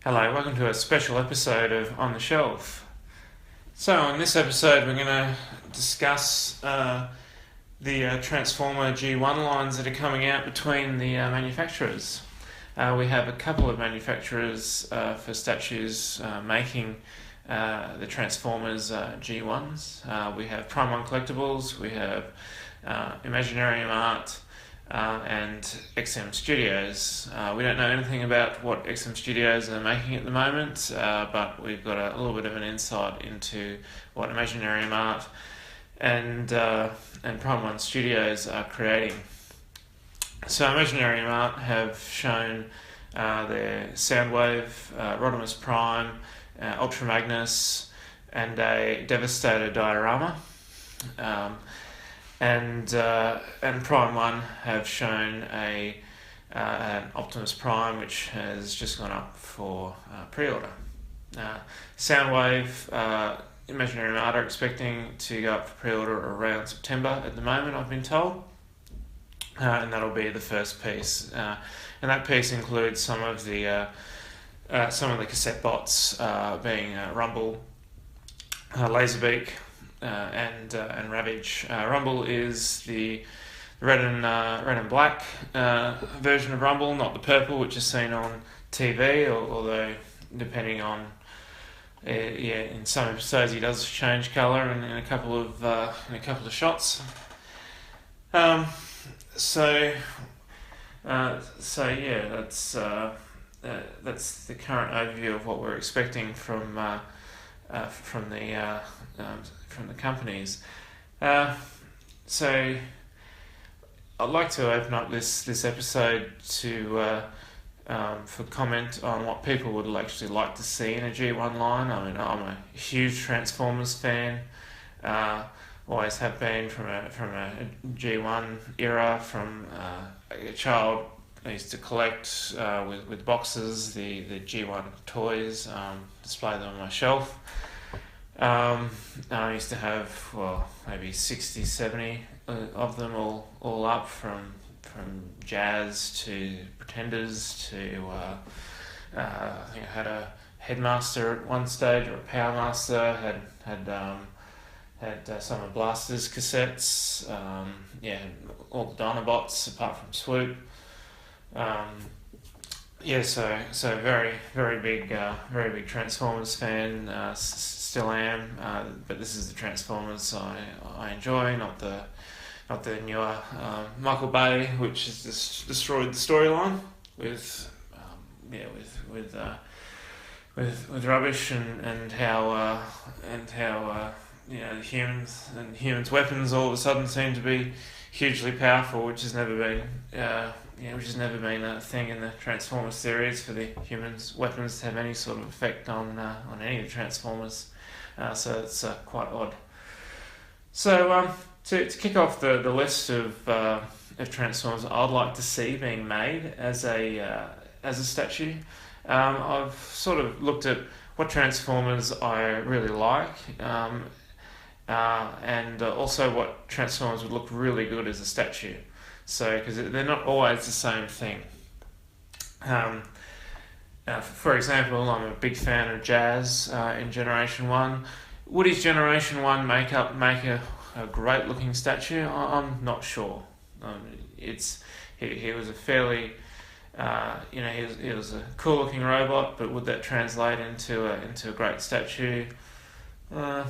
Hello, welcome to a special episode of On the Shelf. So, in this episode, we're going to discuss the Transformer G1 lines that are coming out between the manufacturers. We have a couple of manufacturers for statues making the Transformers G1s. We have Prime One Collectibles, we have Imaginarium Art, and XM Studios. We don't know anything about what XM Studios are making at the moment, but we've got a little bit of an insight into what Imaginarium Art and Prime One Studios are creating. So Imaginarium Art have shown their Soundwave, Rodimus Prime, Ultra Magnus, and a Devastator diorama. And Prime One have shown an Optimus Prime, which has just gone up for pre-order. Soundwave, Imaginary Art are expecting to go up for pre-order around September at the moment, I've been told, and that'll be the first piece. And that piece includes some of the cassette bots, being Rumble, Laserbeak, and Ravage. Rumble is the red and black version of Rumble, not the purple, which is seen on TV. Although, depending on in some episodes he does change colour in a couple of shots. So yeah, that's the current overview of what we're expecting from the companies. So I'd like to open up this episode to for comment on what people would actually like to see in a G1 line. I mean, I'm a huge Transformers fan. Always have been from a G1 era. From a child, I used to collect with boxes the G1 toys, display them on my shelf. I used to have, maybe 60, 70 of them all up, from Jazz to Pretenders to I think I had a Headmaster at one stage, or a Power Master. Had some of Blaster's cassettes. All the Dinobots apart from Swoop. So very big Transformers fan. Still am, but this is the Transformers I enjoy, not the newer Michael Bay, which has destroyed the storyline with rubbish and how humans' weapons all of a sudden seem to be hugely powerful, which has never been a thing in the Transformers series, for the humans' weapons to have any sort of effect on any of the Transformers. So it's quite odd. So to kick off the list of Transformers I'd like to see being made as a statue, I've sort of looked at what Transformers I really like, and also what Transformers would look really good as a statue. So, because they're not always the same thing. For example, I'm a big fan of Jazz in Generation 1. Would his Generation 1 makeup make a great looking statue? I'm not sure. He was a fairly, he was a cool looking robot, but would that translate into a great statue? Don't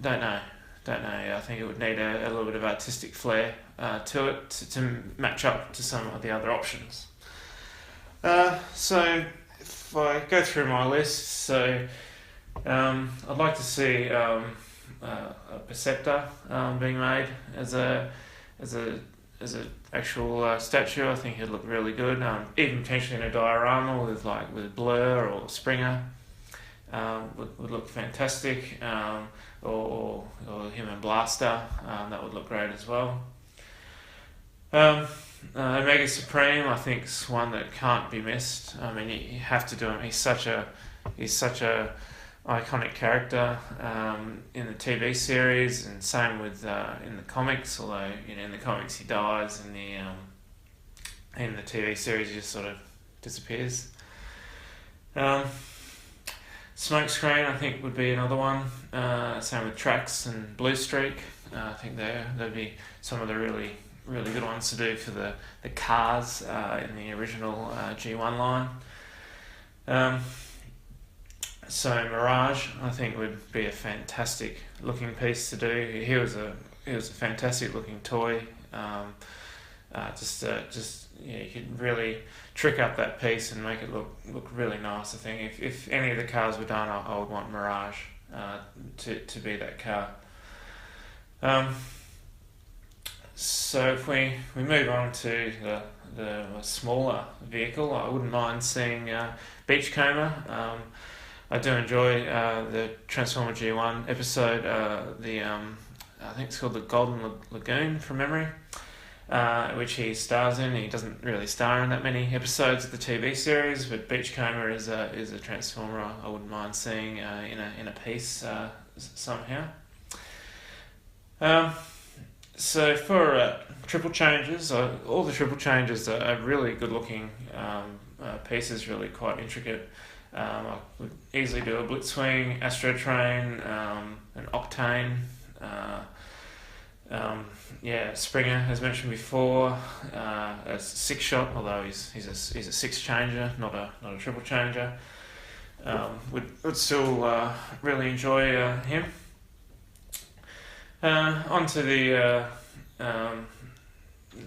know. I think it would need a little bit of artistic flair to it to match up to some of the other options. So if I go through my list, I'd like to see a Perceptor being made as a actual statue. I think it'd look really good. Even potentially in a diorama with Blur or Springer, would look fantastic. Or him and Blaster, that would look great as well. Omega Supreme, I think, is one that can't be missed. I mean, you have to do him. He's such a iconic character in the TV series, and same with in the comics. Although in the comics he dies, in the TV series he just sort of disappears. Um, Smokescreen, I think, would be another one. Same with Trax and Blue Streak. I think they'd be some of the really good ones to do for the cars in the original G1 line. So Mirage, I think, would be a fantastic looking piece to do. He was a fantastic looking toy. You could really trick up that piece and make it look really nice. I think if any of the cars were done, I would want Mirage to be that car. So if we move on to the smaller vehicle, I wouldn't mind seeing Beachcomber. I do enjoy the Transformer G1 episode, I think it's called the Golden Lagoon from memory, which he stars in. He doesn't really star in that many episodes of the TV series, but Beachcomber is a Transformer I wouldn't mind seeing in a piece somehow. So for triple changes, all the triple changes are really good looking pieces, really quite intricate. I would easily do a Blitzwing, Astro Train, an Octane, Springer, as mentioned before, a six shot, although he's a six changer, not a triple changer. Would still really enjoy him. Onto the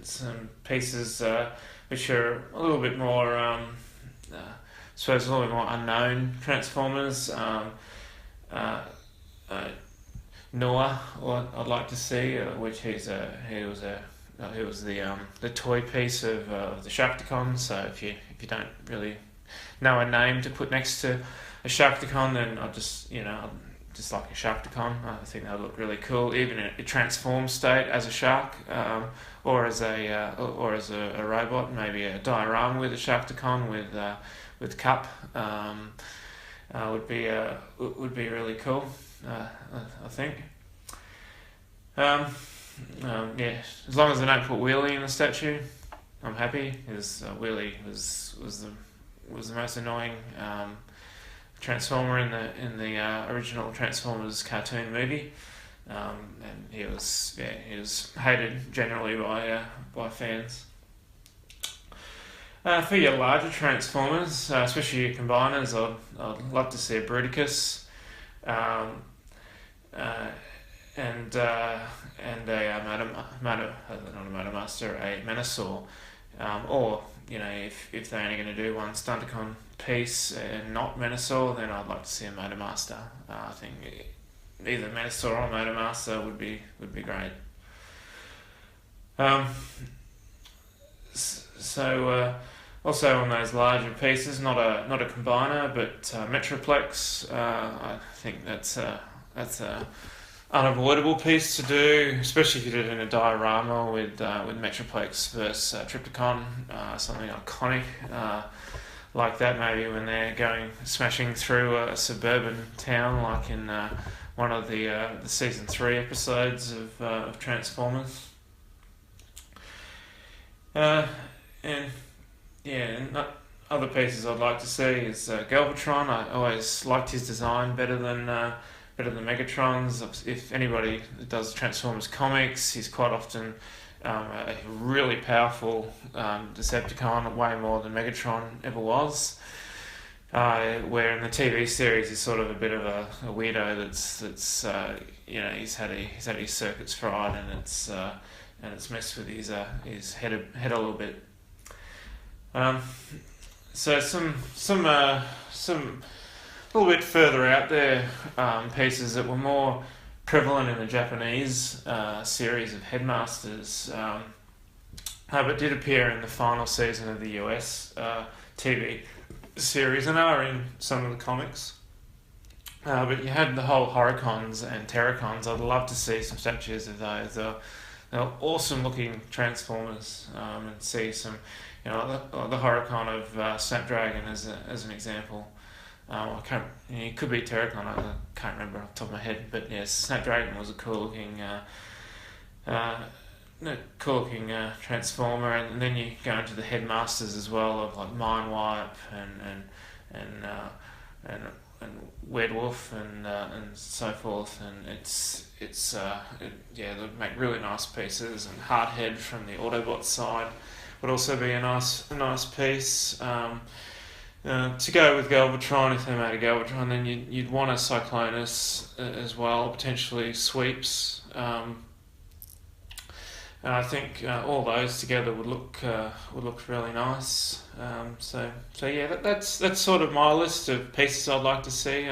some pieces which are a little bit more, I suppose, a little bit more unknown Transformers. Noah, what I'd like to see, which he was the toy piece of the Sharkticon. So if you don't really know a name to put next to a Sharkticon, then I'd just like a Sharkticon. I think that would look really cool, even in a transformed state as a shark, or as a robot. Maybe a diorama with a Sharkticon with Cup would be really cool. I think. As long as they don't put Wheelie in the statue, I'm happy. Because Wheelie was the most annoying Transformer in the original Transformers cartoon movie, and he was hated generally by fans. For your larger Transformers, especially your combiners, I'd love to see a Bruticus, and a Menasor, or if they're only going to do one Stunticon piece and not Menasor, then I'd like to see a Motormaster. I think either Menasor or Motormaster would be great. Also on those larger pieces, not a combiner, but Metroplex. I think that's a unavoidable piece to do, especially if you did it in a diorama with Metroplex versus Trypticon, something iconic like that. Maybe when they're smashing through a suburban town, like in one of the season 3 episodes of Transformers. Other pieces I'd like to see is Galvatron. I always liked his design better than Megatron's. If anybody does Transformers comics, he's quite often a really powerful Decepticon, way more than Megatron ever was. Where in the TV series he's sort of a bit of a weirdo he's had his circuits fried, and it's messed with his head a little bit. So some a little bit further out there pieces that were more prevalent in the Japanese series of Headmasters, but did appear in the final season of the US TV series and are in some of the comics. But you had the whole Horicons and Terracons. I'd love to see some statues of those. They're awesome looking Transformers, and see some, the Horicon of Snapdragon as an example. It could be Terracon, I can't remember off the top of my head, but yes, Snapdragon was a cool looking Transformer, and then you go into the Headmasters as well, of like Mindwipe and Werewolf and so forth, and they make really nice pieces. And Hardhead from the Autobot side would also be a nice piece. To go with Galvatron, if they made a Galvatron, then you'd want a Cyclonus as well, potentially Sweeps. And I think all those together would look really nice. So yeah, that's sort of my list of pieces I'd like to see.